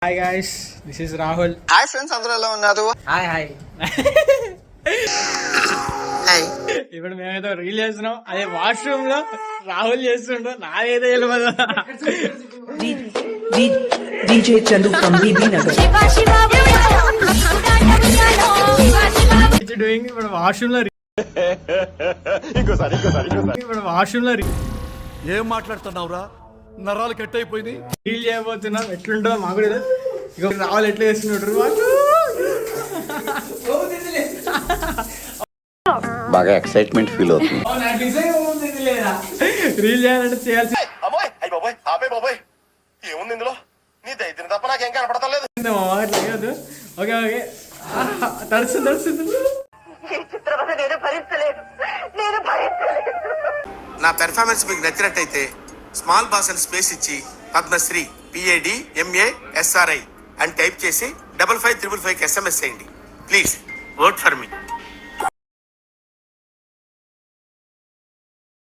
Hi guys, this is Rahul. Hi friends, అందరూ ఎలా ఉన్నారు? Hi hi. హాయ్. ఇప్పుడు మేమేదో రీల్ చేస్తున్నాం, అదే వాష్రూమ్ లో రాహుల్ చేస్తుండో నాదేదో వెళ్ళిపోదు. DJ Chandu from BB Nagar. Doing ఇప్పుడు వాష్రూమ్ లో ఇప్పుడు వాష్రూమ్ లో ఏం మాట్లాడుతున్నావురా? నరాలు కట్ అయిపోయింది. రీల్ చేయబోతున్నాం. ఎట్లుంటుందో మాకు కూడా తెలియదు. ఇక రాహుల్ ఎట్లా చేస్తున్నాడు బాగా ఎక్సైట్మెంట్ ఫీల్ అవుతుంది. రీల్ చేయాలంటే చేయాల్సి ఏముంది ఇందులో? నీ దైత్యం తప్ప నాకేం కనపడతలేదు. అట్లా. ఓకే ఓకే, తడుస్తుంది. నా పెర్ఫార్మెన్స్ మీకు నచ్చినట్టయితే స్మాల్ బాస్ అని స్పేస్ ఇచ్చి పద్మశ్రీ PADMASRI అని టైప్ చేసి 5555 SMS చేయండి. Please vote for me.